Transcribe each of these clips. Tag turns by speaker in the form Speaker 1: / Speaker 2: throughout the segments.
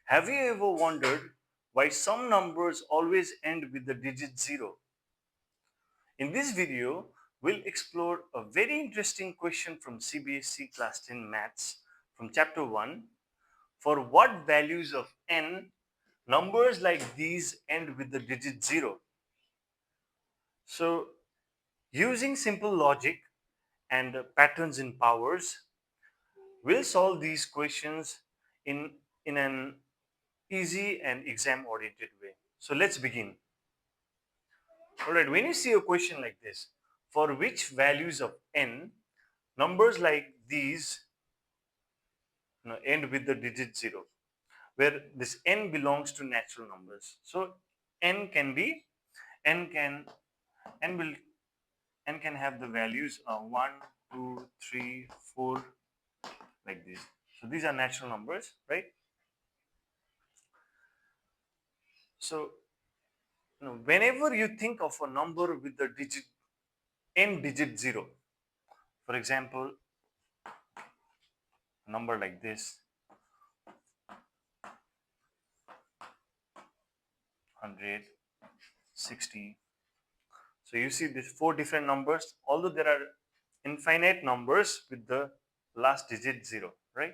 Speaker 1: Have you ever wondered why some numbers always end with the digit 0? In this video, we'll explore a very interesting question from CBSE Class 10 Maths from Chapter 1. For what values of n, numbers like these end with the digit 0? So, using simple logic and patterns in powers, we'll solve these questions in an easy and exam oriented way. So let's begin. Alright, when you see a question like this, for which values of n, numbers like these end with the digit 0, where this n belongs to natural numbers. So n can be, n can, n will, n can have the values 1, 2, 3, 4, like this. So these are natural numbers, right? So whenever you think of a number with the digit n digit 0, for example, a number like this, 100, 60. So you see these four different numbers, although there are infinite numbers with the last digit 0, right?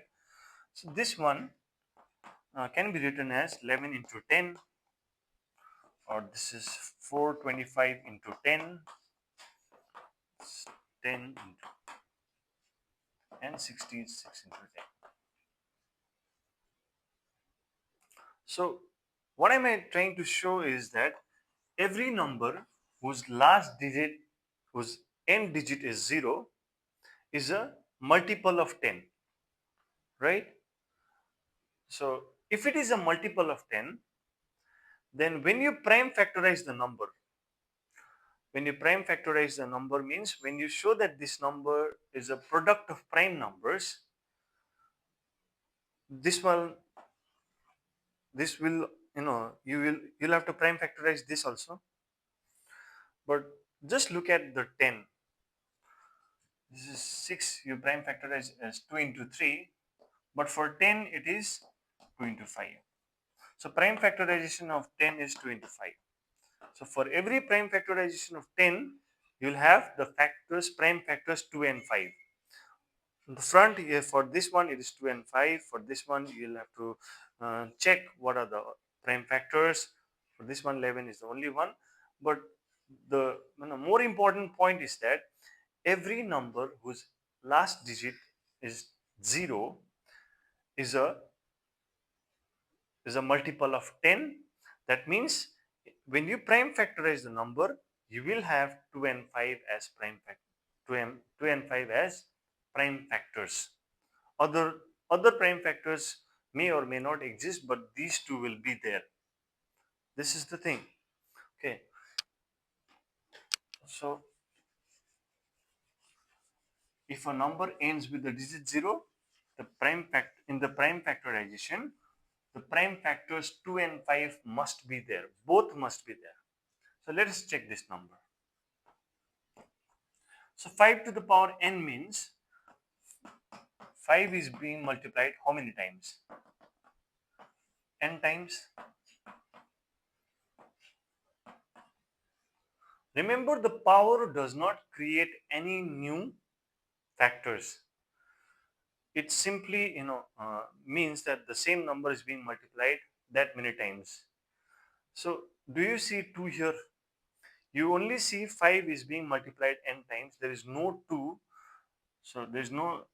Speaker 1: So this one can be written as 11 into 10, or this is 425 into 10, 10 into, and 66 into 10. So what am I trying to show is that every number whose last digit, whose n digit is 0, is a multiple of 10, right? So if it is a multiple of 10, then when you prime factorize the number, means when you show that this number is a product of prime numbers, this will, you'll have to prime factorize this also. But just look at the 10. This is 6, you prime factorize as 2 into 3, but for 10 it is 2 into 5. So prime factorization of 10 is 2 into 5. So for every prime factorization of 10, you'll have the factors, prime factors 2 and 5. In the front here, for this one it is 2 and 5. For this one you'll have to check what are the prime factors. For this one 11 is the only one. But the more important point is that every number whose last digit is 0 is a multiple of 10. That means when you prime factorize the number, you will have 2 and 5 as prime factor, 2 and 5 as prime factors. Other prime factors may or may not exist, but these two will be there. This is the thing. Okay. So if a number ends with the digit 0, in the prime factorization, the prime factors 2 and 5 must be there. Both must be there. So let us check this number. So 5 to the power n means 5 is being multiplied how many times? N times. Remember, the power does not create any new factors. It simply means that the same number is being multiplied that many times. So do you see 2 here? You only see 5 is being multiplied n times. There is no 2. So there is no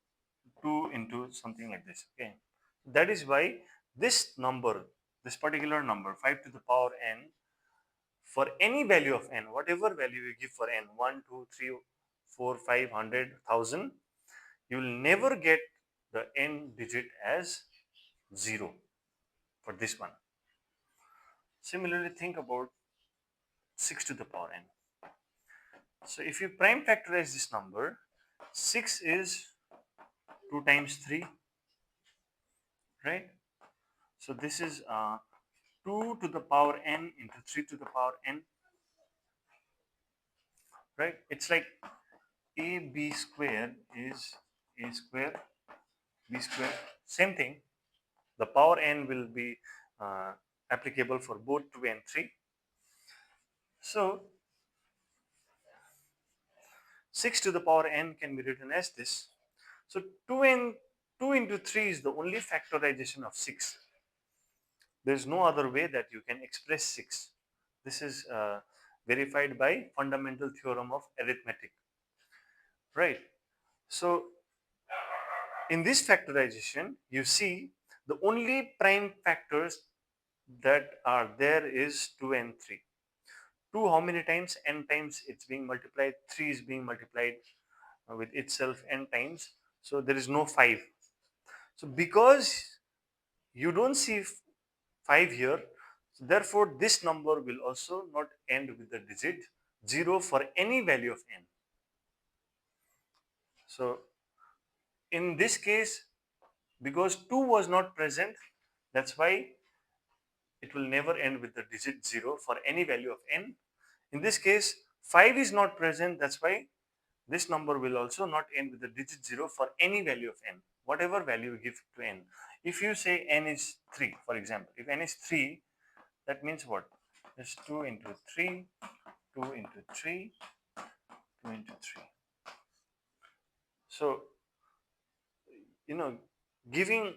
Speaker 1: 2 into something like this. Okay. That is why this number, this particular number, 5 to the power n, for any value of n, whatever value you give for n, 1, 2, 3, 4, 5, 100, 1000, you will never get the n digit as 0 for this one. Similarly, think about 6 to the power n. So if you prime factorize this number, 6 is 2 times 3, right? So this is 2 to the power n into 3 to the power n, right? It's like ab square is a square, b square, same thing. The power n will be applicable for both 2 and 3. So 6 to the power n can be written as this. So 2 into 3 is the only factorization of 6. There is no other way that you can express 6. This is verified by fundamental theorem of arithmetic, right? So in this factorization, you see the only prime factors that are there is 2 and 3. 2 how many times? N times it's being multiplied. 3 is being multiplied with itself n times. So there is no 5. So because you don't see 5 here, so therefore this number will also not end with the digit 0 for any value of n. So in this case, because 2 was not present, that's why it will never end with the digit 0 for any value of n. In this case, 5 is not present, that's why this number will also not end with the digit 0 for any value of n, whatever value you give to n. If you say n is 3, for example, if n is 3, that means what? It's 2 into 3, 2 into 3, 2 into 3. So, giving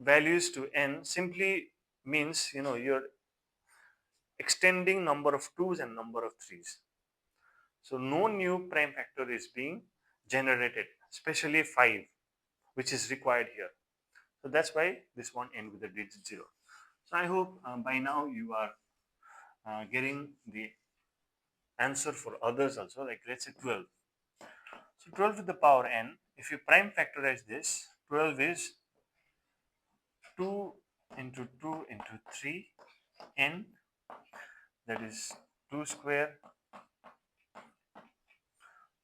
Speaker 1: values to n simply means, you're extending number of 2's and number of 3's. So no new prime factor is being generated, especially 5, which is required here. So that's why this one ends with the digit 0. So I hope by now you are getting the answer for others also, like let's say 12. So 12 to the power n, if you prime factorize this, 12 is 2 into 2 into 3 n, that is 2 square,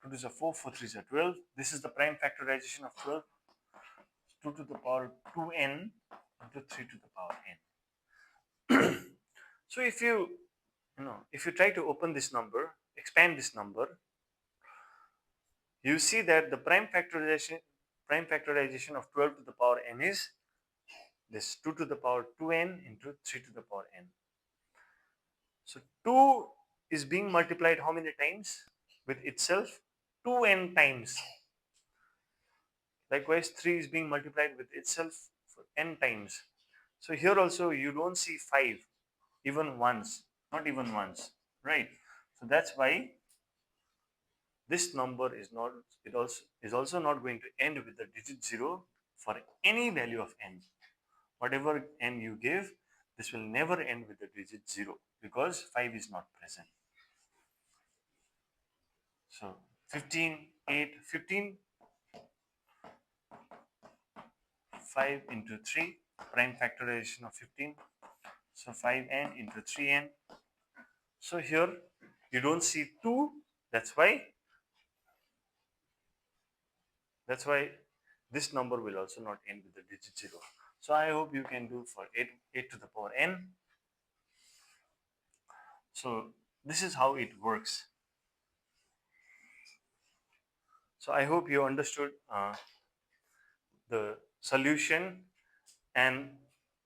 Speaker 1: 2 is a 4, 4 3 is a 12. This is the prime factorization of 12. 2 to the power 2n into 3 to the power n. So if you try to open this number, expand this number, you see that the prime factorization of 12 to the power n is this 2 to the power 2n into 3 to the power n. So 2 is being multiplied how many times with itself? 2n times. Likewise, 3 is being multiplied with itself for n times. So here also you don't see 5 even once, not even once, right? So that's why this number is also not going to end with the digit 0 for any value of n. Whatever n you give, this will never end with the digit 0 because 5 is not present. So 15, 8, 15, 5 into 3, prime factorization of 15. So 5n into 3n. So here you don't see 2, that's why this number will also not end with the digit 0. So I hope you can do for 8 to the power n. So this is how it works. So I hope you understood the solution, and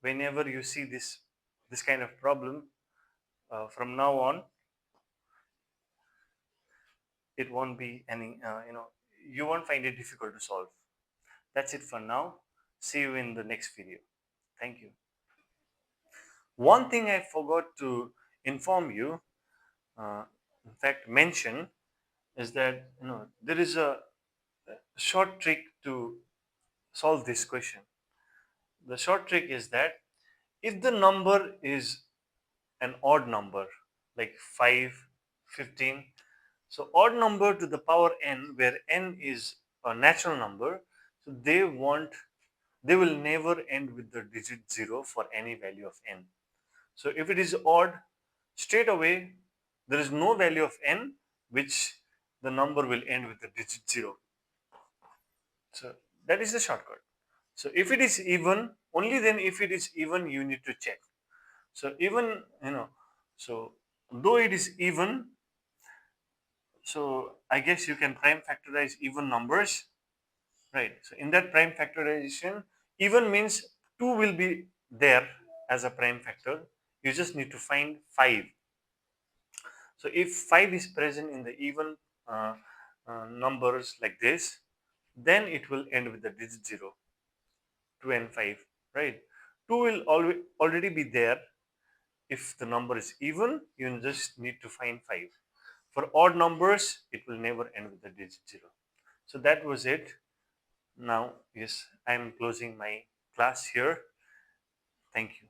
Speaker 1: whenever you see this kind of problem, from now on it won't be any you won't find it difficult to solve. That's it for now. See you in the next video. Thank you. One thing I forgot to inform you, in fact mention, is that there is a short trick to solve this question. The short trick is that if the number is an odd number like 5, 15, so odd number to the power n where n is a natural number, so they will never end with the digit 0 for any value of n. So if it is odd, straight away there is no value of n which the number will end with the digit 0. So that is the shortcut. So if it is even, only then if it is even you need to check. So even, so though it is even, so I guess you can prime factorize even numbers, right? So in that prime factorization, even means 2 will be there as a prime factor. You just need to find 5. So if 5 is present in the even uh, numbers like this, then it will end with the digit 0, 2 and 5, right? 2 will already be there. If the number is even, you just need to find 5. For odd numbers, it will never end with the digit 0. So that was it. Now, yes, I am closing my class here. Thank you.